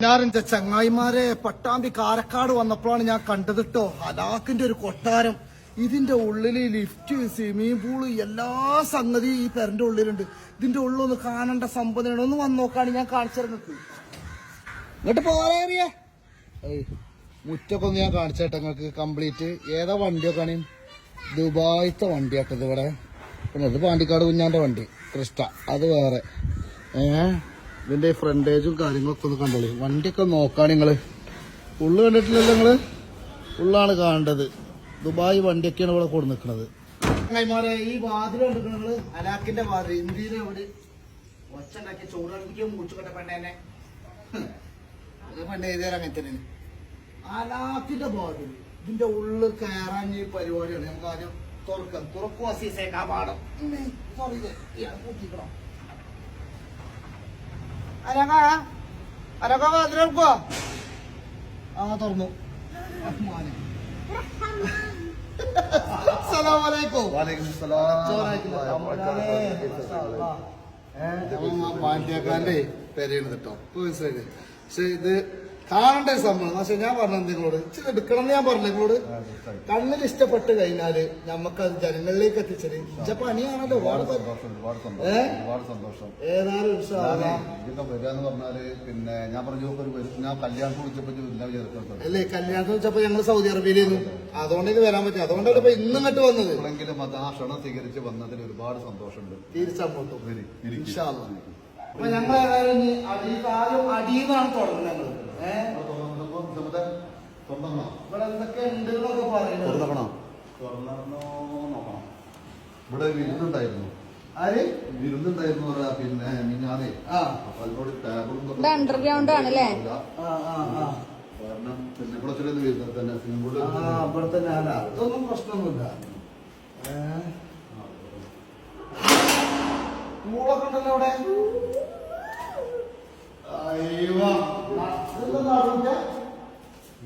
ഞാനെന്റെ ചങ്ങായിമാരെ പട്ടാമ്പി കാരക്കാട് വന്നപ്പോഴാണ് ഞാൻ കണ്ടത് ട്ടോ ഹലാക്കിന്റെ ഒരു കൊട്ടാരം. ഇതിന്റെ ഉള്ളില് ലിഫ്റ്റ്, സ്വിമ്മിംഗ് പൂള്, എല്ലാ സംഗതിയും ഈ പെരന്റെ ഉള്ളിലുണ്ട്. ഇതിന്റെ ഉള്ളൊന്ന് കാണേണ്ട സംഭവമാണ്. ഒന്ന് വന്ന് നോക്കാണ് ഞാൻ കാണിച്ചിരുന്നത്. ഇങ്ങോട്ട് പോരാ മുറ്റൊക്കെ ഒന്ന് ഞാൻ കാണിച്ചേട്ടെ നിങ്ങൾക്ക് കംപ്ലീറ്റ്. ഏതാ വണ്ടിയൊക്കെ ആണ്? ദുബായിത്തെ വണ്ടിയാട്ടത് ഇവിടെ. പിന്നെ ഇത് പാണ്ടിക്കാട് കുഞ്ഞാന്റെ വണ്ടി ക്രിസ്റ്റ, അത് വേറെ. ഇതിന്റെ ഫ്രണ്ടേജും കാര്യങ്ങളൊക്കെ ഒന്ന് കണ്ടോളൂ. വണ്ടിയൊക്കെ നോക്കാണ് നിങ്ങള്. ഉള്ളു കണ്ടിട്ടില്ലല്ലോ നിങ്ങള്? ഉള്ളാണ് കാണേണ്ടത്. ദുബായ് വണ്ടിയൊക്കെയാണ് ഇവിടെ കൊടു നിൽക്കുന്നത്. ചങ്ങായിമാരെ ഈ വാതിൽ കണ്ടിരിക്കുന്നത് അലാക്കിന്റെ വാതിൽ. ഇന്ത്യയിലെ ഇവിടെ ഒച്ച ഉണ്ടാക്കി ചോറടിപ്പിക്കും മുടിച്ചുകൊണ്ട പെണ്ണേനെ പെണ്ണ എഴുതിയാൽ അങ്ങനെ തന്നെ. അലാക്കിന്റെ വാതിൽ ഇതിന്റെ ഉള്ളിൽ കയറാൻ ഈ പരിപാടിയാണ്. നമുക്ക് ആദ്യം തുറക്കാം. തുറക്കും അസീസേക്കാ പാടം കൂട്ടിക്കണം. അരക്ക വാതിലെടുക്കോ? ആ തുറന്നു. പാണ്ഡ്യക്കാരന്റെ പേരാണ് കേട്ടോ. മനസ്സിലായില്ലേ? പക്ഷെ ഇത് കാണേണ്ട ഒരു സംഭവം. പക്ഷെ ഞാൻ പറഞ്ഞത് നിങ്ങളോട് ഇച്ചിരി എടുക്കണം എന്ന് ഞാൻ പറഞ്ഞു നിങ്ങളോട്. കണ്ണിൽ ഇഷ്ടപ്പെട്ട് കഴിഞ്ഞാല് നമുക്കത് ജനങ്ങളിലേക്ക് എത്തിച്ചത് ഇച്ച പണിയാണല്ലോ. ഒരുപാട് സന്തോഷം. ഏതായാലും വരാന്ന് പറഞ്ഞാല് പിന്നെ ഞാൻ പറഞ്ഞു ഞാൻ കല്യാണത്തിന് വിളിച്ചപ്പോ അല്ലേ? കല്യാണത്തിന് വിളിച്ചപ്പോ ഞങ്ങൾ സൗദി അറേബ്യയിലായിരുന്നു. അതുകൊണ്ടേക്ക് വരാൻ പറ്റും. അതുകൊണ്ടാണ് ഇപ്പൊ ഇന്നും ഇങ്ങോട്ട് വന്നത്. എപ്പോഴെങ്കിലും അത് ആ ക്ഷണം സ്വീകരിച്ച് വന്നതിൽ ഒരുപാട് സന്തോഷമുണ്ട്. തീർച്ചയായിട്ടും അപ്പൊ ഞങ്ങൾ ഏതായാലും അടിയെന്നാണ് തുടങ്ങുന്നത്. ഇവിടെ എന്തൊക്കെ ഉണ്ട് എന്നൊക്കെ പറയുന്നത്. ഇവിടെ വിരുന്നുണ്ടായിരുന്നു. ആര് വിരുന്നുണ്ടായിരുന്നു പറയാ. പിന്നെ മിഞ്ഞാതെ അപ്പൊ അതിനോട് ടേബിളും അണ്ടർഗ്രൗണ്ട് ആണല്ലേ? കാരണം പിന്നെ ഇവിടെ വരുന്നത് തന്നെ ഇവിടെ തന്നെ. അതൊന്നും പ്രശ്നമൊന്നുമില്ല. പൂളൊക്കെ ഉണ്ടല്ലോ അവിടെ.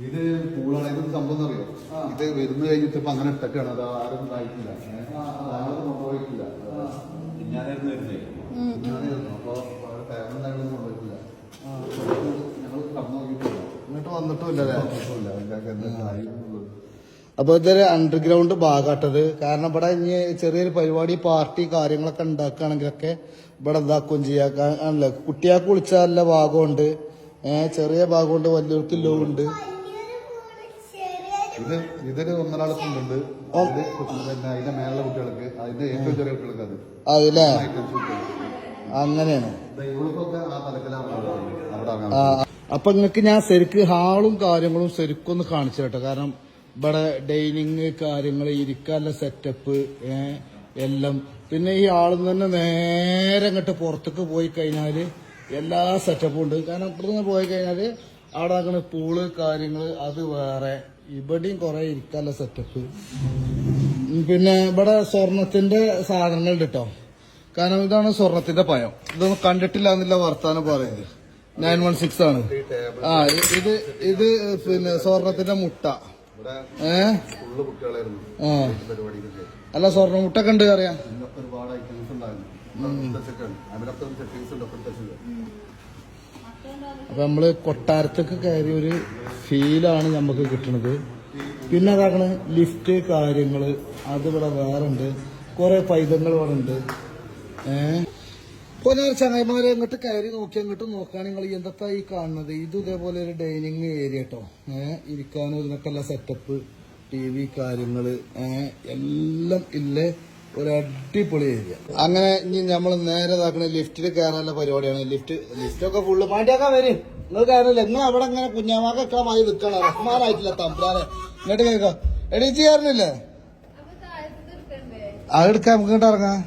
ഇത് പൂളാണ്. ഇത് സംഭവം അറിയോ? ഇത് വരുന്ന കഴിഞ്ഞിട്ട് ഇപ്പൊ അങ്ങനെ ഇട്ടൊക്കെയാണ്. അത് ആരും കഴിക്കില്ല, കൊണ്ടുപോയിട്ടില്ല. ഞാനായിരുന്നു. അപ്പൊ ഫാമിലി കൊണ്ടുപോയിട്ടില്ല. ഞങ്ങൾ കടന്നു നോക്കിയിട്ടില്ല. ഇങ്ങോട്ട് വന്നിട്ടുമില്ല. അപ്പൊ ഇതൊരു അണ്ടർഗ്രൗണ്ട് ഭാഗമാട്ടത്. കാരണം ഇവിടെ ഇനി ചെറിയൊരു പരിപാടി പാർട്ടി കാര്യങ്ങളൊക്കെ ഉണ്ടാക്കുകയാണെങ്കിലൊക്കെ ഇവിടെ എന്താക്കുകയും ചെയ്യാല്ല. കുട്ടിയാൾക്ക് കുളിച്ചാൽ നല്ല ഭാഗമുണ്ട്, ചെറിയ ഭാഗമുണ്ട്, വലിയവർക്ക് ലോ ഉണ്ട്. ഇതിന് ഒന്നരാൾക്കുണ്ട്. അതിന്റെ മേലുള്ള കുട്ടികൾക്ക്, അതിന്റെ ഏറ്റവും ചെറിയ കുട്ടികൾക്ക് അത് അതല്ലേ? അങ്ങനെയാണ്. അപ്പൊ നിങ്ങൾക്ക് ഞാൻ ശരിക്ക് ഹാളും കാര്യങ്ങളും ശരിക്കൊന്ന് കാണിച്ചു കേട്ടോ. കാരണം ഇവിടെ ഡൈനിങ് കാര്യങ്ങൾ, ഇരിക്കാനുള്ള സെറ്റപ്പ് എല്ലാം. പിന്നെ ഈ ആളിൽ തന്നെ നേരെ അങ്ങോട്ട് പുറത്തേക്ക് പോയി കഴിഞ്ഞാൽ എല്ലാ സെറ്റപ്പും ഉണ്ട്. കാരണം ഇപ്പുറത്ത് പോയി കഴിഞ്ഞാൽ അവിടെ നടക്കുന്ന പൂള് കാര്യങ്ങൾ അത് വേറെ. ഇവിടെയും കുറെ ഇരിക്കാനുള്ള സെറ്റപ്പ്. പിന്നെ ഇവിടെ സ്വർണത്തിന്റെ സാധനങ്ങളുണ്ട് കേട്ടോ. കാരണം ഇതാണ് സ്വർണത്തിന്റെ പയം. ഇതൊന്നും കണ്ടിട്ടില്ല എന്നുള്ള വർത്താനം പറയുന്നത്. 916 ആണ്. ഇത് പിന്നെ സ്വർണത്തിന്റെ മുട്ട. അല്ല സ്വർണ്ണ മുട്ടൊക്കെ ഉണ്ട് അറിയാം. അപ്പൊ നമ്മള് കൊട്ടാരത്തേക്ക് കയറിയ ഒരു ഫീലാണ് നമുക്ക് കിട്ടുന്നത്. പിന്നെ അതാക്കണ ലിഫ്റ്റ് കാര്യങ്ങള് അത് ഇവിടെ വേറെ ഉണ്ട്. കുറെ പൈതങ്ങൾ ഇവിടെ ഉണ്ട്. ഇപ്പൊ ചങ്ങായിമാരെ ഇങ്ങോട്ട് കയറി നോക്കി അങ്ങോട്ട് നോക്കുകയാണെങ്കിൽ നിങ്ങൾ എന്തൊക്കെ ഈ കാണുന്നത്. ഇത് ഇതേപോലെ ഒരു ഡൈനിങ് ഏരിയ കേട്ടോ. ഇരിക്കാനും ഇതിനൊക്കെ ഉള്ള സെറ്റപ്പ്, TV കാര്യങ്ങള് എല്ലാം ഇല്ലേ. ഒരു അടിപൊളി ഏരിയ. അങ്ങനെ ഇനി നമ്മൾ നേരെ ഇതാക്കണ ലിഫ്റ്റിൽ കയറാനുള്ള പരിപാടിയാണ്. ലിഫ്റ്റൊക്കെ ഫുള്ള് പാണ്ടിയൊക്കെ വരും. നിങ്ങൾ കയറില്ല. നിങ്ങൾ അവിടെ അങ്ങനെ കുഞ്ഞാമാക്കൊക്കെ മായി നിൽക്കണം. റഹ്മാനായിട്ടില്ല തമ്പ്രാനെ. ഇങ്ങോട്ട് കേൾക്കാം. എടീച്ച് കയറുന്നില്ലേ? അതെടുക്കാം. നമുക്ക് ഇങ്ങോട്ട് ഇറങ്ങാം.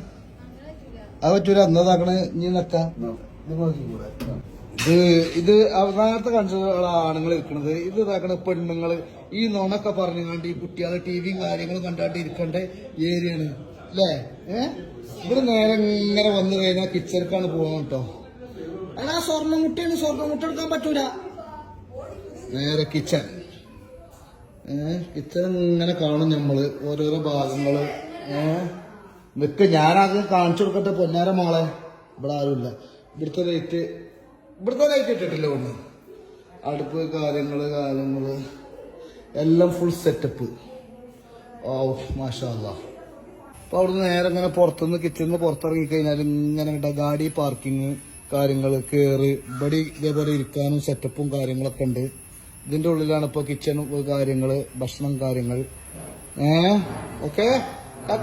അത് പറ്റൂല. എന്നതാക്കണ ഇനി നിക്കാം. ഇത് അവസാനത്തെ കൺസുള്ള ആണുങ്ങൾ ഇരിക്കണത്. ഇത് ഇതാക്കണ പെണ്ണുങ്ങള് ഈ നുണൊക്കെ പറഞ്ഞുകൊണ്ട് ഈ കുട്ടികളെ ടിവിയും കാര്യങ്ങളും കണ്ടാണ്ട് ഇരിക്കേണ്ട ഏരിയയാണ് അല്ലേ? ഇവിടെ നേരെ ഇങ്ങനെ വന്നു കഴിഞ്ഞാൽ കിച്ചണിക്കാണ് പോകണം കേട്ടോ. അല്ല സ്വർണ്ണമുട്ടയാണ്. സ്വർണ്ണമുട്ട എടുക്കാൻ പറ്റൂല. നേരെ കിച്ചൺ. കിച്ചൺ ഇങ്ങനെ കാണും നമ്മള് ഓരോരോ ഭാഗങ്ങള്. നിക്ക് ഞാനത് കാണിച്ചു കൊടുക്കട്ടെ പൊന്നാര മോളെ. ഇവിടെ ആരുമില്ല. ഇവിടുത്തെ ലൈറ്റ് ഇട്ടിട്ടില്ല ഒന്ന്. അടുപ്പ് കാര്യങ്ങള് എല്ലാം ഫുൾ സെറ്റപ്പ്. ഓ മാഷാ അല്ലാഹ്. അപ്പൊ അവിടുന്ന് നേരെ ഇങ്ങനെ പുറത്തുനിന്ന് കിച്ചണിന്ന് പുറത്തിറങ്ങി കഴിഞ്ഞാൽ ഇങ്ങനെ ഗാഡി പാർക്കിങ് കാര്യങ്ങള് കേറ് ഇവിടെ ഇതേപോലെ ഇരിക്കാനും സെറ്റപ്പും കാര്യങ്ങളൊക്കെ ഉണ്ട്. ഇതിന്റെ ഉള്ളിലാണ് ഇപ്പൊ കിച്ചൺ കാര്യങ്ങള് ഭക്ഷണം കാര്യങ്ങൾ ഓക്കെ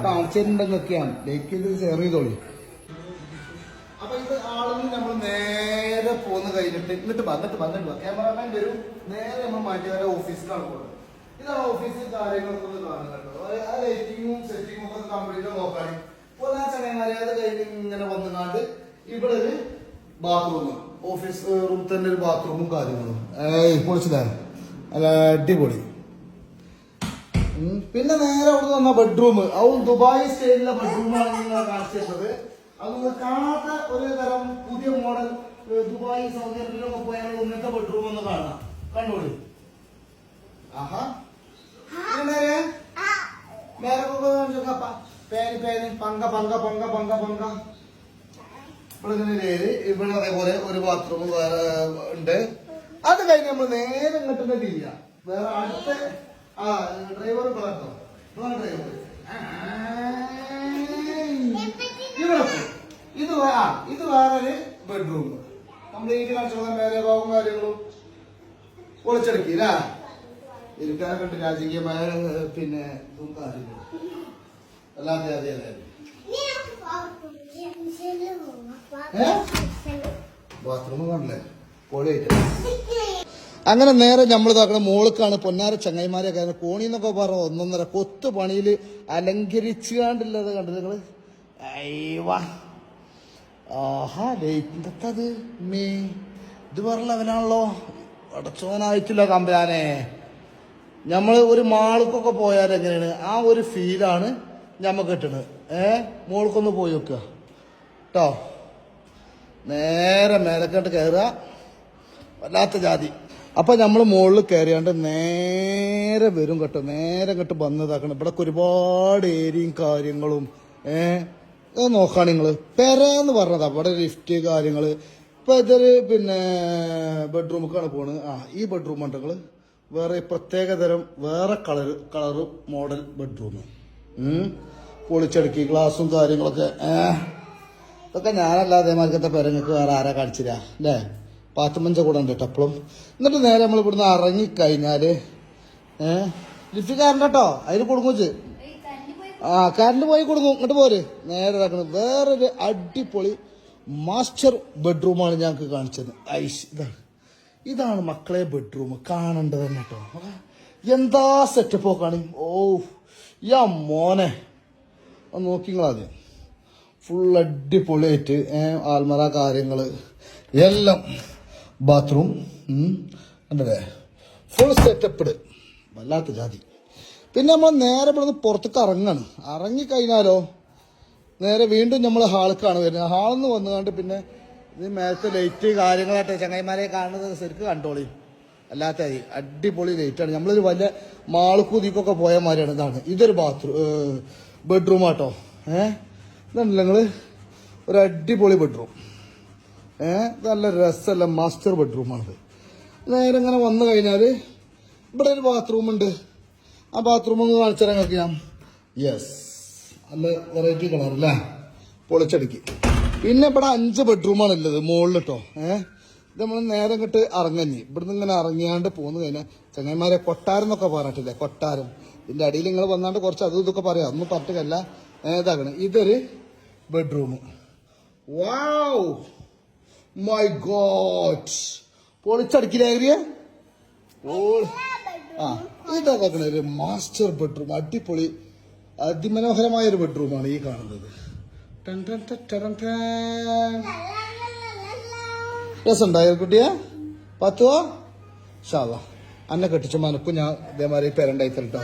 കാണിച്ചിട്ടുണ്ടെന്നൊക്കെയാണ്. ലൈക്ക് ചെയ്ത് ഷെയർ ചെയ്തോളൂ. അപ്പൊ ഇത് ആളുകൾ നമ്മൾ നേരെ പോന്ന് കഴിഞ്ഞിട്ട് ഇങ്ങോട്ട് ക്യാമറാമാൻ വരും. നേരെ നമ്മൾ മാറ്റിയാലെ ഓഫീസിലാണ് പോകുന്നത്. ഇതാണ് ഓഫീസിൽ കാര്യങ്ങളൊക്കെ ഒന്ന് കാണുന്നുണ്ടോ. ആ ലൈറ്റിങ്ങും സെറ്റിങ്ങും ഒക്കെ കംപ്ലീറ്റ് നോക്കാണ്. അപ്പോൾ ആ ചങ്ങന്മാരെ അത് കഴിഞ്ഞ് ഇങ്ങനെ വന്നുകൊണ്ട് ഇവിടെ ഒരു ബാത്റൂം, ഓഫീസ് റൂം തന്നെ ഒരു ബാത്റൂമും കാര്യങ്ങളും പൊളിച്ചതാണ്. അല്ല അടിപൊളി. പിന്നെ നേരെ അവിടെ വന്ന ബെഡ്റൂം, അതും ദുബായ് സ്റ്റൈലിലെ ബെഡ്റൂമാണ് നിങ്ങൾ കാണിച്ചിരുന്നത്. അതൊന്ന് കാണാത്ത ഒരു തരം പുതിയ മോഡൽ ദുബായ് സൗദി അറേബ്യയിലൊക്കെ പോയാൽ ഇങ്ങനത്തെ ബെഡ്റൂം ഒന്ന് കാണാം. കണ്ടോളൂ. ആഹാ ഇവിടെ അതേപോലെ ഒരു ബാത്റൂം ഉണ്ട്. അത് കഴിഞ്ഞ് നമ്മൾ നേരെ ഇങ്ങോട്ടില്ല. വേറെ അടുത്ത ഡ്രൈവർ കേട്ടോ, ഡ്രൈവർ ഇത് വേറൊരു ബെഡ്റൂം കംപ്ലീറ്റ് കാണിച്ചോളാം. മേലെ ഭാഗവും കാര്യങ്ങളും പൊളിച്ചെടുക്കില്ല. ഇരിക്കാനെ കണ്ട് രാജകീയമായ പിന്നെ ഇതും കാര്യങ്ങളും അല്ലാതെ അതെ ബാത്റൂം കാണില്ലേ പൊളിയായിട്ട്. അങ്ങനെ നേരെ നമ്മൾ ഇതാക്കണ മോൾക്കാണ്. പൊന്നാര ചങ്ങായിമാരെ കാരണം കോണി എന്നൊക്കെ പറഞ്ഞ 1.5 കൊത്തു പണിയിൽ അലങ്കരിച്ചാണ്ടില്ലത് കണ്ടത് നിങ്ങള്. അയ്യവാ ആഹാ ലേറ്റത് മേ ഇത് വേറെ ലെവലാണല്ലോ. അടച്ചോനായിട്ടില്ല കമ്പ്യാനെ. നമ്മൾ ഒരു മാൾക്കൊക്കെ പോയാൽ എങ്ങനെയാണ് ആ ഒരു ഫീലാണ് ഞമ്മക്ക് കിട്ടണത്. മോൾക്കൊന്ന് പോയി വെക്കുക കേട്ടോ. നേരെ മേലക്കോട്ട് കയറുക, വല്ലാത്ത ജാതി. അപ്പൊ നമ്മൾ മുകളിൽ കയറിയാണ്ട് നേരെ വരും കേട്ടോ. നേരെ ഇങ്ങോട്ട് വന്നതാക്കണം. ഇവിടെ ഒരുപാട് ഏരിയയും കാര്യങ്ങളും അത് നോക്കാണ് നിങ്ങള്. പെരാന്ന് പറഞ്ഞതാ. ഇവിടെ ലിഫ്റ്റ് കാര്യങ്ങള്. ഇപ്പൊ ഇതൊരു പിന്നെ ബെഡ്റൂമൊക്കെയാണ് പോണ്. ഈ ബെഡ്റൂം ഉണ്ട് നിങ്ങള് വേറെ പ്രത്യേകതരം വേറെ കളറ് മോഡൽ ബെഡ്റൂം. പൊളിച്ചടുക്കി ഗ്ലാസും കാര്യങ്ങളൊക്കെ. ഇതൊക്കെ ഞാനല്ലാതെ മാർക്കത്തെ പെരങ്ങൾക്ക് വേറെ ആരാ കാണിച്ചില്ല അല്ലേ. പാത്തുമഞ്ച കൂടെ ഉണ്ട് കേട്ടോ എപ്പോഴും. എന്നിട്ട് നേരെ നമ്മൾ ഇവിടുന്ന് ഇറങ്ങിക്കഴിഞ്ഞാല് ലിഫ്റ്റ് കയറണ്ട കേട്ടോ, അതിന് കൊടുങ്ങൂച്ച്. കറണ്ട് പോയി കൊടുക്കും. ഇങ്ങോട്ട് പോര്. നേരെ ഇതാക്കണം. വേറൊരു അടിപൊളി മാസ്റ്റർ ബെഡ്റൂമാണ് ഞങ്ങൾക്ക് കാണിച്ചത്. ഐഷ് ഇതാണ് മക്കളെ ബെഡ്റൂം. കാണേണ്ടത് തന്നെ കേട്ടോ. എന്താ സെറ്റപ്പ് നോക്കാണ്. ഓ യാ മോനെ ഒന്ന് നോക്കിങ്ങളാദ്യം. ഫുൾ അടിപൊളിയായിട്ട് ആൽമറ കാര്യങ്ങള് എല്ലാം ബാത്റൂം കണ്ടല്ലേ ഫുൾ സെറ്റപ്പ്ഡ്. വല്ലാത്ത ജാതി. പിന്നെ നമ്മൾ നേരെ ഇവിടുന്ന് പുറത്തേക്ക് ഇറങ്ങിക്കഴിഞ്ഞാലോ നേരെ വീണ്ടും നമ്മൾ ഹാൾക്കാണ് വരുന്നത്. ഹാളിൽ നിന്ന് വന്നുകൊണ്ട് പിന്നെ ഇത് മേലത്തെ ലൈറ്റ് കാര്യങ്ങളായിട്ട് ചങ്ങായിമാരെ കാണുന്നത് ശരിക്കും കണ്ടോളി. അല്ലാത്ത അടിപൊളി ലൈറ്റാണ്. നമ്മളൊരു വലിയ മാൾക്കൂതിക്കൊക്കെ പോയ മാതിരിയാണ്. ഇതാണ് ഇതൊരു ബെഡ്റൂം ആട്ടോ. ഇതാണല്ലോ നിങ്ങള് ഒരു അടിപൊളി ബെഡ്റൂം. നല്ല രസമല്ല മാസ്റ്റർ ബെഡ്റൂമാണിത്. നേരെ ഇങ്ങനെ വന്നു കഴിഞ്ഞാൽ ഇവിടെ ഒരു ബാത്റൂം ഉണ്ട്. ആ ബാത്റൂം ഒന്ന് കാണിച്ചാൽ ഞങ്ങൾക്ക് ഞാൻ യെസ് നല്ല വെറൈറ്റി കളർ അല്ലേ പൊളിച്ചടുക്കി. പിന്നെ ഇവിടെ 5 ബെഡ്റൂമാണ് ഉള്ളത് മുകളിൽ കേട്ടോ. ഇത് നമ്മൾ നേരെ ഇങ്ങോട്ട് ഇറങ്ങഞ്ഞി ഇവിടുന്ന് ഇങ്ങനെ ഇറങ്ങിയാണ്ട് പോന്നു കഴിഞ്ഞാൽ ചങ്ങന്മാരെ കൊട്ടാരം എന്നൊക്കെ പറഞ്ഞിട്ടില്ലേ. കൊട്ടാരം ഇതിന്റെ അടിയിൽ നിങ്ങൾ വന്നാണ്ട് കുറച്ച് അതും ഇതൊക്കെ പറയാം. ഒന്നും പറഞ്ഞിട്ടല്ല ഏതാകണം. ഇതൊരു ബെഡ്റൂം. വാവ് മൈ ഗോഡ് പൊളിച്ചടുക്കില്ലേ ഏരിയ. ഇതാക്കണ ഒരു മാസ്റ്റർ ബെഡ്റൂം. അടിപൊളി അതിമനോഹരമായ ഒരു ബെഡ്റൂമാണ് ഈ കാണുന്നത്. രസമുണ്ടായോ കുട്ടിയെ? പത്തുവോ ഷാവാ അന്നെ കെട്ടിച്ച മനക്കും ഞാൻ ഇതേമാതിരി പേരണ്ടായി തരട്ടോ.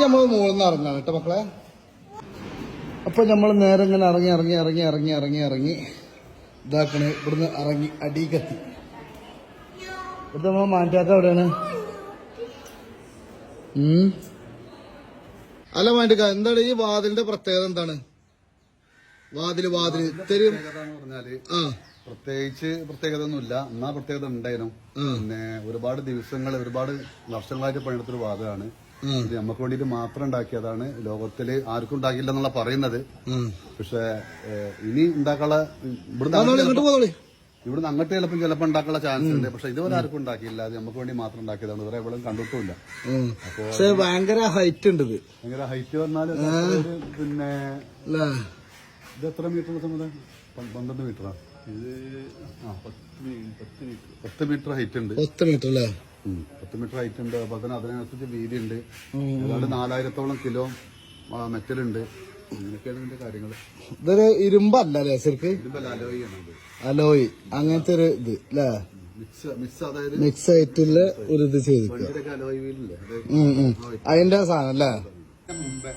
നമ്മൾ മുകളിൽ നിന്ന് ഇറങ്ങാണ് കേട്ടോ മക്കളെ. അപ്പൊ നമ്മൾ നേരെ ഇങ്ങനെ ഇറങ്ങി ഇതാക്കണേ. ഇവിടുന്ന് ഇറങ്ങി അടികത്തി ഇവിടുത്തെ നമ്മൾ മാറ്റാത്ത എവിടെയാണ്? അല്ല മാറ്റിക്ക എന്താണ് ഈ വാതിലിന്റെ പ്രത്യേകത? എന്താണ് വാതില് ഇത്തിരി പ്രത്യേകത ഒന്നുമില്ല. എന്നാ പ്രത്യേകത ഉണ്ടായിരുന്നു. പിന്നെ ഒരുപാട് ദിവസങ്ങൾ ഒരുപാട് വർഷങ്ങളായിട്ട് പണിയെടുത്തൊരു വാദമാണ്. ഇത് നമുക്ക് വേണ്ടിയിട്ട് മാത്രം ഉണ്ടാക്കിയതാണ്. ലോകത്തില് ആർക്കും ഉണ്ടാക്കില്ല എന്നുള്ള പറയുന്നത്. പക്ഷെ ഇനി ഉണ്ടാക്കാനുള്ള ഇവിടുന്ന് അങ്ങോട്ട് ചിലപ്പോൾ ഉണ്ടാക്കാനുള്ള ചാൻസ് ഉണ്ട്. പക്ഷെ ഇതുവരെ ആർക്കും ഉണ്ടാക്കിയില്ല. അത് നമുക്ക് വേണ്ടി മാത്രം ഉണ്ടാക്കിയതാണ്. ഇവരെ എവിടെ കണ്ടിട്ടുമില്ല. പക്ഷെ ഭയങ്കര ഹൈറ്റ് ഉണ്ട്. ഭയങ്കര ഹൈറ്റ് പറഞ്ഞാൽ പിന്നെ ഇത് എത്ര മീറ്റർ സമയം? 12 മീറ്ററാണ്. ഇത് 10 മീറ്റർ ഹൈറ്റ് ഉണ്ട്. 10 മീറ്റർ അല്ലേ? 10 മീറ്റർ ഹൈറ്റ് ഉണ്ട്. അപ്പൊ തന്നെ അതിനനുസരിച്ച് വീതി ഉണ്ട്. ഏതാണ്ട് 4000-ഓളം കിലോ മെറ്റലുണ്ട്. ഇങ്ങനെയൊക്കെയാണ് ഇതിന്റെ കാര്യങ്ങള്. ഇതൊരു ഇരുമ്പല്ലേ ശരിക്ക്? ഇരുമ്പല്ല, അലോയിയാണ്. അലോയ് അങ്ങനത്തെ ഒരു ഇത് അല്ലേ? അതായത് മിക്സ് ആയിട്ടുള്ള ഒരു ഇത് ചെയ്തിട്ട് അലോയ് വീലില്ലേ, അതിന്റെ സാധനം അല്ലേ? മുമ്പേ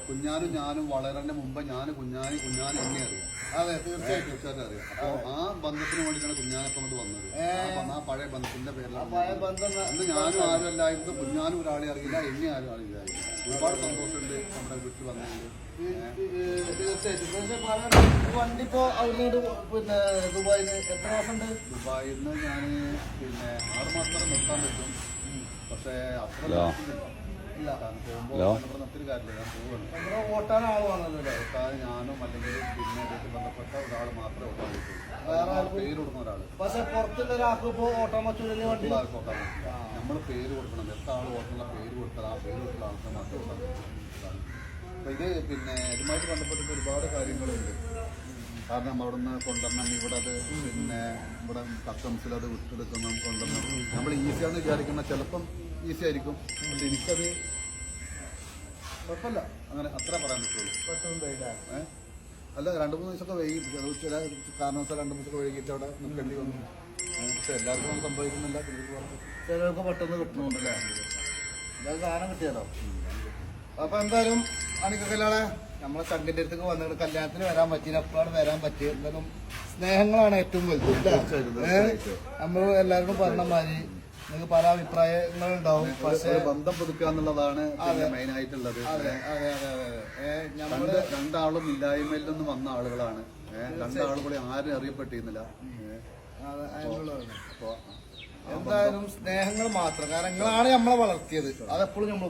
ഞാനും വളരന്റെ മുമ്പ് കുഞ്ഞാനും എന്നെ അറിയാം. അതെ, തീർച്ചയായിട്ടും അറിയാം. അപ്പൊ ആ ബന്ധത്തിന് വേണ്ടിയിട്ടാണ് കുഞ്ഞാനൊക്കെ കൊണ്ട് വന്നത്. ആ പഴയ ബന്ധത്തിന്റെ പേരിലാണ്. അന്ന് ഞാനും ആരും അല്ലായിരുന്നു. കുഞ്ഞാനും ഒരാളെ അറിയില്ല, എന്നെ ആരും അറിയില്ലായിരുന്നു. ഒരുപാട് സന്തോഷമുണ്ട് നമ്മുടെ വീട്ടിൽ വന്നതിൽ. വണ്ടിപ്പോ അവിടെ പിന്നെ ദുബായിന്ന് എത്ര മാസം? ദുബായിൽ നിന്ന് ഞാൻ പിന്നെ 6 മാസം നിർത്താൻ പറ്റും. പക്ഷെ അത്ര നിർത്തിയൊരു കാര്യമില്ല. ഞാൻ പോവുകയാണ്. ഓട്ടാൻ ആൾ വന്നല്ലോ. ഓട്ടാൻ ഞാനും അല്ലെങ്കിൽ പിന്നെ വീട്ടിൽ ബന്ധപ്പെട്ട ഒരാൾ മാത്രമേ ഓട്ടാൻ പറ്റുള്ളൂ. പേര് കൊടുക്കുന്ന ഒരാൾ. പക്ഷെ പുറത്തുള്ള ഒരാൾക്ക് ഇപ്പോ ഓട്ടാൻ പറ്റൂല. വണ്ടി ഓട്ടാൻ നമ്മൾ പേര് കൊടുക്കണം. എത്ര ആൾ ഓട്ടുന്ന പേര് കൊടുത്താൽ ആ പേര് കൊടുക്കുന്ന ആൾക്കാർ മാത്രമേ ഓട്ടാൻ പറ്റും. അപ്പൊ ഇത് പിന്നെ ഇതുമായിട്ട് ബന്ധപ്പെട്ടിട്ട് ഒരുപാട് കാര്യങ്ങളുണ്ട്. കാരണം അവിടുന്ന് കൊണ്ടുവരണം, ഇവിടെ അത് പിന്നെ ഇവിടെ കസ്റ്റംസിൽ അത് വിട്ടെടുക്കണം, കൊണ്ടുവരണം. നമ്മൾ ഈസിയാണെന്ന് വിചാരിക്കുന്ന ചിലപ്പം ഈസി ആയിരിക്കും. പക്ഷെ എനിക്കത് കുഴപ്പമില്ല. അങ്ങനെ അത്ര പറയാൻ പറ്റുള്ളൂ. അല്ല, 2-3 ദിവസമൊക്കെ വൈകി, ചില കാരണവശാൽ 2-3 ദിവസമൊക്കെ വൈകിട്ട് അവിടെ നിൽക്കേണ്ടി വന്നു. പക്ഷെ എല്ലാവർക്കും ഒന്നും സംഭവിക്കുന്നില്ല. ചിലർക്ക് പെട്ടെന്ന് കിട്ടുന്നുണ്ടല്ലേ? ഇതൊക്കെ സാധനം കിട്ടിയല്ലോ. അപ്പൊ എന്തായാലും അണിക്കല്ലാളെ നമ്മളെ ചങ്കിന്റെ അടുത്തേക്ക് വന്നിട്ട് കല്യാണത്തിന് വരാൻ പറ്റിയില്ല. എപ്പോഴാണ് വരാൻ പറ്റിയത്? എന്തായാലും സ്നേഹങ്ങളാണ് ഏറ്റവും വലുത്. നമ്മൾ എല്ലാവരോടും പറഞ്ഞ മാതിരി നിങ്ങൾക്ക് പല അഭിപ്രായങ്ങളുണ്ടാവും. പക്ഷേ ബന്ധം പുതുക്കുക എന്നുള്ളതാണ് മെയിൻ ആയിട്ടുള്ളത്. നമ്മള് രണ്ടാളും ഇല്ലായ്മയിൽ നിന്ന് വന്ന ആളുകളാണ്. രണ്ടാളും കൂടി ആരും അറിയപ്പെട്ടിരുന്നില്ല. എന്തായാലും സ്നേഹങ്ങൾ മാത്രം. കാരണം നിങ്ങളാണ് നമ്മളെ വളർത്തിയത്. അതെപ്പോഴും നമ്മൾ